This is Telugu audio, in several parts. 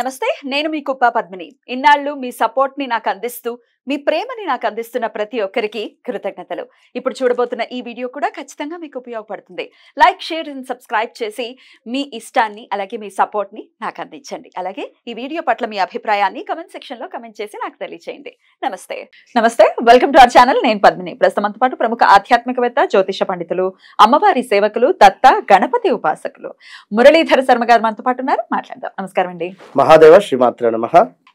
నమస్తే, నేను మీ కుప్ప పద్మిని. ఇన్నాళ్ళు మీ సపోర్ట్ ని నాకు అందిస్తూ, మీ ప్రేమని నాకు అందిస్తున్న ప్రతి ఒక్కరికి కృతజ్ఞతలు. ఇప్పుడు చూడబోతున్న ఈ వీడియో కూడా ఖచ్చితంగా మీకు ఉపయోగపడుతుంది. లైక్, షేర్ అండ్ సబ్స్క్రైబ్ చేసి మీ ఇష్టాన్ని అలాగే మీ సపోర్ట్ ని నాకు అందించండి. అలాగే ఈ వీడియో పట్ల మీ అభిప్రాయాన్ని కమెంట్ సెక్షన్ లో కమెంట్ చేసి నాకు తెలియజేయండి. నమస్తే, వెల్కమ్ టు అవర్ ఛానల్. నేను పద్మిని. ప్రస్తుతంతో పాటు ప్రముఖ ఆధ్యాత్మికవేత్త, జ్యోతిష పండితులు, అమ్మవారి సేవకులు, దత్త గణపతి ఉపాసకులు మురళీధర శర్మ గారు మనతో పాటు ఉన్నారు. మాట్లాడదాం. నమస్కారం అండి. మహాదేవ శ్రీమాత్రే నమః.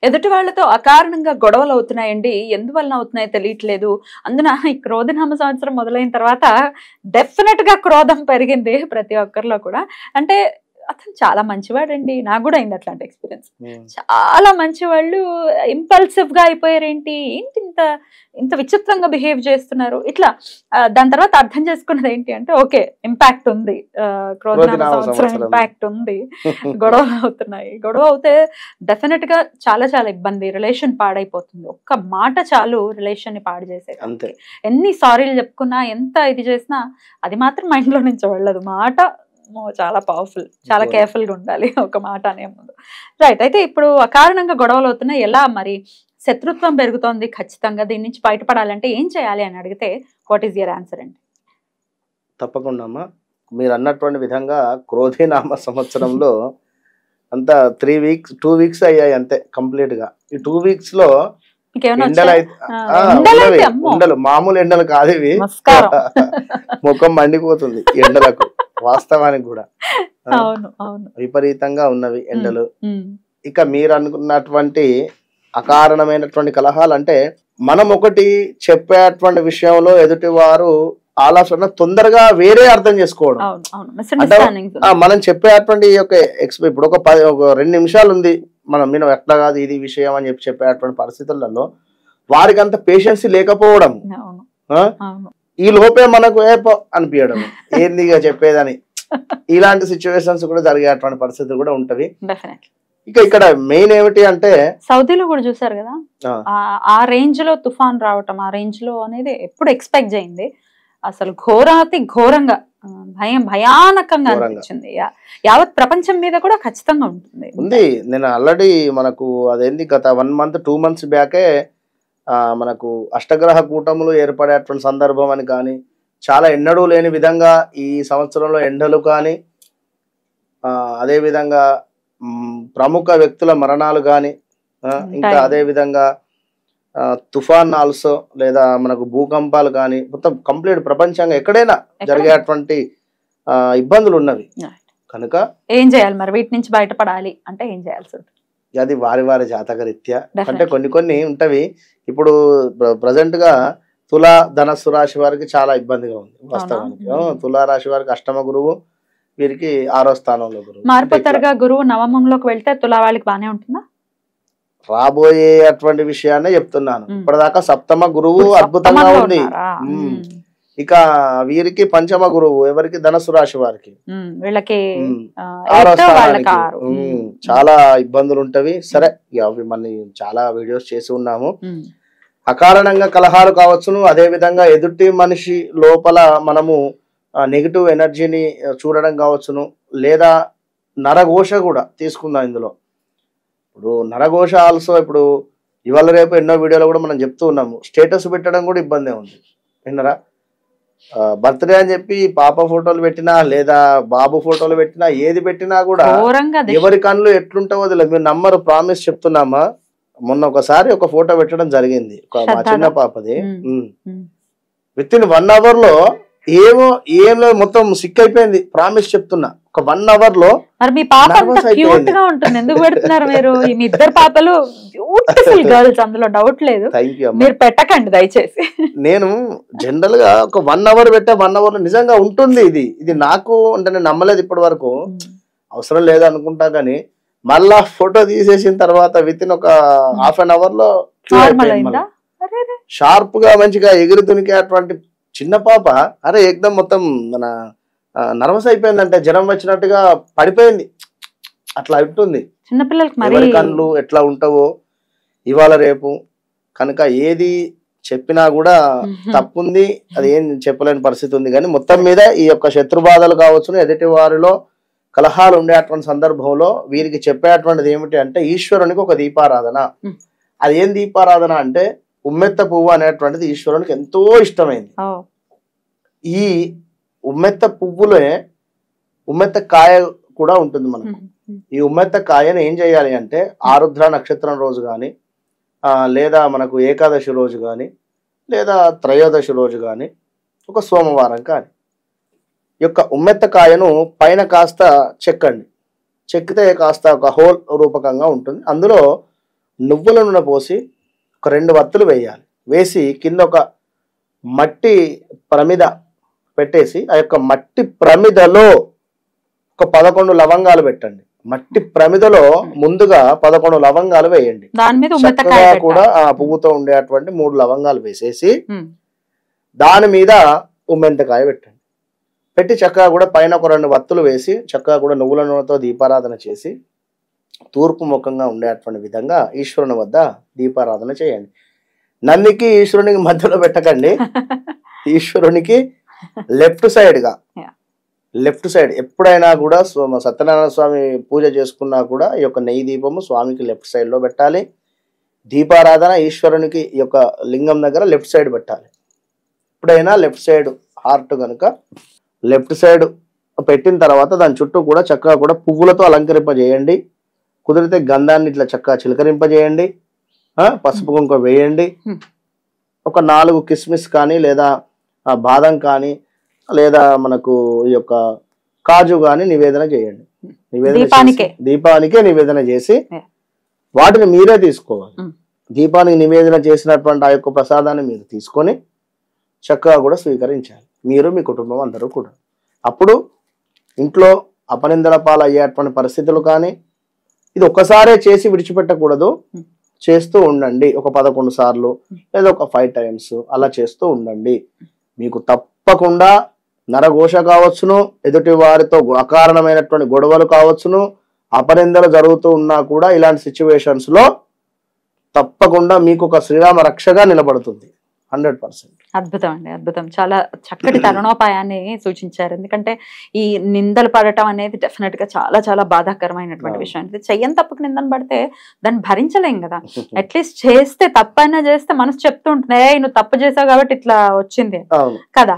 ఎదుటి వాళ్లతో అకారణంగా గొడవలు అవుతున్నాయండి. ఎందువల్ల అవుతున్నాయో తెలియట్లేదు. అందున ఈ క్రోధనామ సంవత్సరం మొదలైన తర్వాత డెఫినెట్ గా క్రోధం పెరిగింది ప్రతి ఒక్కరిలో కూడా. అంటే అతను చాలా మంచివాడండి. నాకు కూడా అయింది అట్లాంటి ఎక్స్పీరియన్స్. చాలా మంచివాళ్ళు ఇంపల్సివ్ గా అయిపోయారేంటి, ఏంటి ఇంత విచిత్రంగా బిహేవ్ చేస్తున్నారు ఇట్లా. దాని తర్వాత అర్థం చేసుకున్నది ఏంటి అంటే, ఓకే ఇంపాక్ట్ ఉంది, క్రోధనామ సంవత్సరం ఇంపాక్ట్ ఉంది, గొడవలు అవుతున్నాయి. గొడవ అవుతే డెఫినెట్ గా చాలా చాలా ఇబ్బంది, రిలేషన్ పాడైపోతుంది. ఒక్క మాట చాలు రిలేషన్ ని పాడు చేసేది. ఎన్ని సారీలు చెప్పుకున్నా, ఎంత ఇది చేసినా అది మాత్రం మైండ్ లో నుంచి వెళ్ళదు. మాట చాలా పవర్ఫుల్, చాలా కేర్ఫుల్ గా ఉండాలి ఒక మాట అనే ముందు. రైట్. అయితే ఇప్పుడు అకారణంగా గొడవలు అవుతున్నాయి. ఎలా మరి శత్రుత్వం పెరుగుతోంది, ఖచ్చితంగా దీని నుంచి బయటపడాలంటే ఏం చేయాలి అని అడిగితే వాట్ ఈస్ యువర్ ఆన్సర్ అండి? తప్పకుండా అమ్మా, మీరు అన్నటువంటి విధంగా క్రోధనామ సంవత్సరంలో అంతా 2 వీక్స్ అయ్యాయి అంతే కంప్లీట్ గా. ఈ 2 వీక్స్ లో ఎండలు మామూలు ఎండలు కాదు ఇవి. ముఖం మండిపోతుంది ఎండలకు. వాస్తవానికి కూడా విపరీతంగా ఉన్నవి ఎండలు. ఇక మీరు అనుకున్నటువంటి అకారణమైనటువంటి కలహాలు అంటే, మనం ఒకటి చెప్పేటువంటి విషయంలో ఎదుటి వారు ఆలోచన తొందరగా వేరే అర్థం చేసుకోవడం. మనం చెప్పేటువంటి ఇప్పుడు ఒక 2 నిమిషాలు ఉంది, మనం ఎట్లా కాదు ఇది విషయం అని చెప్పేటువంటి పరిస్థితులలో వారికి అంత పేషెన్స్ లేకపోవడం, ఈ లోపే మనకు అనిపించడం ఏందిగా చెప్పేదని. ఇలాంటి సిచ్యువేషన్స్ కూడా జరిగేటువంటి పరిస్థితులు కూడా ఉంటవి. ఇక ఇక్కడ మెయిన్ ఏమిటి అంటే, సౌదీలో కూడా చూసారు కదా, ఆ రేంజ్ లో తుఫాన్ రావటం, ఆ రేంజ్ లో అనేది ఎప్పుడు ఎక్స్పెక్ట్ చేయింది. అసలు ఘోరాతి ఘోరంగా భయానకంగా అనిపించింది. యావత్ ప్రపంచం మీద కూడా ఖచ్చితంగా ఉంది. నేను ఆల్రెడీ మనకు అదేంది గత 1 మంత్ 2 మంత్స్ బ్యాకే మనకు అష్టగ్రహ కూటములు ఏర్పడేటువంటి సందర్భం అని కానీ, చాలా ఎన్నడూ లేని విధంగా ఈ సంవత్సరంలో ఎండలు కానీ, అదే విధంగా ప్రముఖ వ్యక్తుల మరణాలు కానీ, ఇంకా అదే విధంగా తుఫాన్ ఆల్సో లేదా మనకు భూకంపాలు కానీ, మొత్తం కంప్లీట్ ప్రపంచంగా ఎక్కడైనా జరిగేటువంటి ఇబ్బందులు ఉన్నవి. కనుక ఏం చేయాలి మరి వీటి నుంచి బయటపడాలి అంటే ఏం చేయాల్సి ఉంటుంది? అది వారి వారి జాతక రీత్యా అంటే కొన్ని ఉంటవి. ఇప్పుడు ప్రజెంట్ గా తులా ధనస్సు రాశి వారికి చాలా ఇబ్బందిగా ఉంది వాస్తవానికి. తులా రాశి వారికి అష్టమ గురువు, వీరికి 6వ స్థానంలో గురువు. మారిపోతారుగా గురువు నవమంలోకి వెళ్తే తులా వాళ్ళకి బానే ఉంటుందా? రాబోయే అటువంటి విషయాన్ని చెప్తున్నాను. ఇప్పటిదాకా సప్తమ గురువు అద్భుతంగా ఉంది. ఇక వీరికి పంచమ గురువు ఎవరికి? ధనస్సు రాశి వారికి. వీళ్ళకి 6వ స్థానానికి చాలా ఇబ్బందులు ఉంటవి. సరే, అవి మనం చాలా వీడియోస్ చేసి ఉన్నాము. అకారణంగా కలహాలు కావచ్చును, అదే విధంగా ఎదుటి మనిషి లోపల మనము నెగిటివ్ ఎనర్జీని చూడడం కావచ్చును, లేదా నరఘోష కూడా తీసుకుందాం ఇందులో. ఇప్పుడు నరఘోష ఆల్సో ఇప్పుడు ఇవాళ రేపు ఎన్నో వీడియోలో కూడా మనం చెప్తూ ఉన్నాము. స్టేటస్ పెట్టడం కూడా ఇబ్బందే ఉంది, విన్నరా? బర్త్డే అని చెప్పి పాప ఫోటోలు పెట్టినా లేదా బాబు ఫోటోలు పెట్టినా, ఏది పెట్టినా కూడా ఎవరి కళ్ళు ఎట్లుంటావో తెలియదు. మీరు నమ్మరు, ప్రామిస్ చెప్తున్నామా. మొన్న ఒకసారి ఒక ఫోటో పెట్టడం జరిగింది మా చిన్న పాపది. విత్ ఇన్ 1 hour లో ఏం మొత్తం సిక్ అయిపోయింది. ప్రామిస్ చెప్తున్నా, ఒక 1 hour లో. మరి మీ పాప క్యూట్ గా ఉంటుంది, ఎందుకు పెడుతున్నారు మీరు? మీ ఇద్దరు పాపలు బ్యూటిఫుల్ గర్ల్స్, అందులో డౌట్ లేదు. మీరు పెట్టకండి దయచేసి. నేను జనరల్ గా ఒక 1 hour పెట్టా, 1 hour లో నిజంగా ఉంటుంది. ఇది నాకు అంటే నేను nమ్మలేదు ఇప్పటి వరకు, అవసరం లేదు అనుకుంటా. కానీ మళ్ళా ఫోటో తీసేసిన తర్వాత విత్ ఇన్ ఒక ½ an hour లో షార్ప్ గా మంచిగా ఎగిరి తునికేటువంటి చిన్న పాప. అరే ఏకదం మొత్తం మన నర్వస్ అయిపోయిందంటే, జ్వరం వచ్చినట్టుగా పడిపోయింది. అట్లా ఉంటుంది చిన్నపిల్లలకి. కళ్ళు ఎట్లా ఉంటావో ఇవాళ రేపు. కనుక ఏది చెప్పినా కూడా తప్పుంది, అది ఏం చెప్పలేని పరిస్థితి ఉంది. కానీ మొత్తం మీద ఈ యొక్క శత్రు బాధలు కావచ్చును, ఎదుటి వారిలో కలహాలు ఉండేటువంటి సందర్భంలో వీరికి చెప్పేటువంటిది ఏమిటి అంటే ఈశ్వరునికి ఒక దీపారాధన. అది ఏం దీపారాధన అంటే ఉమ్మెత్త పువ్వు అనేటువంటిది ఈశ్వరునికి ఎంతో ఇష్టమైంది. ఈ ఉమ్మెత్త పువ్వులే ఉమ్మెత్త కాయ కూడా ఉంటుంది మనకు. ఈ ఉమ్మెత్త కాయను ఏం చేయాలి అంటే ఆరుద్ర నక్షత్రం రోజు కానీ లేదా మనకు ఏకాదశి రోజు కానీ లేదా త్రయోదశి రోజు కానీ ఒక సోమవారం కానీ ఈ యొక్క ఉమ్మెత్త కాయను పైన కాస్త చెక్కండి. చెక్కితే కాస్త ఒక హోల్ రూపకంగా ఉంటుంది. అందులో నువ్వుల నూనె పోసి ఒక 2 వత్తులు వేయాలి. వేసి కింద ఒక మట్టి ప్రమిద పెట్టేసి ఆ యొక్క మట్టి ప్రమిదలో ఒక 11 లవంగాలు పెట్టండి. మట్టి ప్రమిదలో ముందుగా 11 లవంగాలు వేయండి. చక్కగా కూడా ఆ పువ్వుతో ఉండేటువంటి 3 లవంగాలు వేసేసి దాని మీద ఉమ్మెంతకాయ పెట్టండి. పెట్టి చక్కగా కూడా పైన ఒక 2 వత్తులు వేసి చక్కగా కూడా నువ్వుల నూనెతో దీపారాధన చేసి తూర్పు ముఖంగా ఉండేటువంటి విధంగా ఈశ్వరుని వద్ద దీపారాధన చేయండి. నందికి ఈశ్వరునికి మధ్యలో పెట్టకండి. ఈశ్వరునికి లెఫ్ట్ సైడ్ ఎప్పుడైనా కూడా సత్యనారాయణ స్వామి పూజ చేసుకున్నా కూడా ఈ యొక్క నెయ్యి దీపము స్వామికి లెఫ్ట్ సైడ్ లో పెట్టాలి. దీపారాధన ఈశ్వరునికి ఈ యొక్క లింగం దగ్గర లెఫ్ట్ సైడ్ పెట్టాలి. ఎప్పుడైనా లెఫ్ట్ సైడ్ హార్ట్ కనుక లెఫ్ట్ సైడ్ పెట్టిన తర్వాత దాని చుట్టూ కూడా చక్కగా కూడా పువ్వులతో అలంకరింపజేయండి. కుదిరితే గంధాన్ని ఇట్లా చక్కగా చిలకరింపజేయండి. పసుపు కుంకుమ వేయండి. ఒక 4 కిస్మిస్ కానీ లేదా బాదం కానీ లేదా మనకు ఈ యొక్క కాజు కానీ నివేదన చేయండి. దీపానికే నివేదన చేసి వాటిని మీరే తీసుకోవాలి. దీపానికి నివేదన చేసినటువంటి ఆ యొక్క ప్రసాదాన్ని మీరు తీసుకొని చక్కగా కూడా స్వీకరించాలి, మీరు మీ కుటుంబం అందరూ కూడా. అప్పుడు ఇంట్లో అపనిందల పాలు అయ్యేటువంటి పరిస్థితులు కానీ ఇది ఒక్కసారే చేసి విడిచిపెట్టకూడదు. చేస్తూ ఉండండి. ఒక 11 సార్లు లేదా ఒక 5 టైమ్స్ అలా చేస్తూ ఉండండి. మీకు తప్పకుండా నరఘోష కావచ్చును, ఎదుటి వారితో అకారణమైనటువంటి గొడవలు కావచ్చును, అపనిందలు జరుగుతూ ఉన్నా కూడా ఇలాంటి సిచ్యువేషన్స్ లో తప్పకుండా మీకు ఒక శ్రీరామ రక్షగా నిలబడుతుంది. 100%. అద్భుతం అండి, అద్భుతం. చాలా చక్కటి తరుణోపాయాన్ని సూచించారు. ఎందుకంటే ఈ నిందలు పడటం అనేది డెఫినెట్ గా చాలా చాలా బాధాకరమైనటువంటి విషయం. అంటే చెయ్యని తప్పుకు నిందలు పడితే దాన్ని భరించలేం కదా. అట్లీస్ట్ చేస్తే తప్పైనా చేస్తే మనసు చెప్తూ ఉంటుంది, నువ్వు తప్పు చేసావు కాబట్టి ఇట్లా వచ్చింది కదా,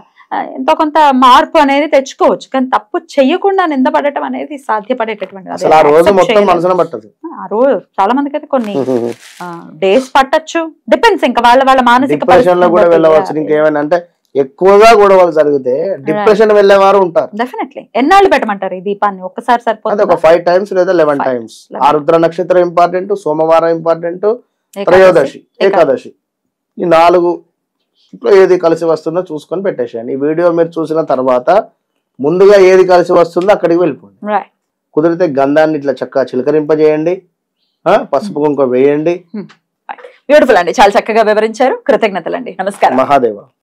ఎంతో కొంత మార్పు అనేది తెచ్చుకోవచ్చు. కానీ తప్పు చెయ్యకుండా నిందపడటం అనేది సాధ్యపడేటటువంటి ఆ రోజు చాలా మందికి అయితే కొన్ని డేస్ పట్టచ్చు. డిపెండ్స్ ఇంకా వాళ్ళ మానసిక ఎక్కువగా గొడవలు జరిగితే డిప్రెషన్ వెళ్ళేవారు ఉంటారు. డెఫినెట్లీ. ఎన్నాళ్ళు పెట్టమంటారు ఈ దీపాన్ని? ఒక్కసారి సరిపోతుంది. ఒక 5 టైమ్స్ లేదా 11 టైమ్స్. ఆరుద్ర నక్షత్రం ఇంపార్టెంట్, సోమవారం ఇంపార్టెంట్, త్రయోదశి, ఏకాదశి, ఈ 4 ఏది కలిసి వస్తుందో చూసుకొని పెట్టేసేయండి. ఈ వీడియో మీరు చూసిన తర్వాత ముందుగా ఏది కలిసి వస్తుందో అక్కడికి వెళ్ళిపోండి. కుదిరితే గంధాన్ని ఇట్లా చక్కగా చిలకరింపజేయండి, పసుపు కుంకుమ వేయండి. బ్యూటిఫుల్ అండి, చాలా చక్కగా వివరించారు. కృతజ్ఞతలు అండి. నమస్కారం. మహాదేవ.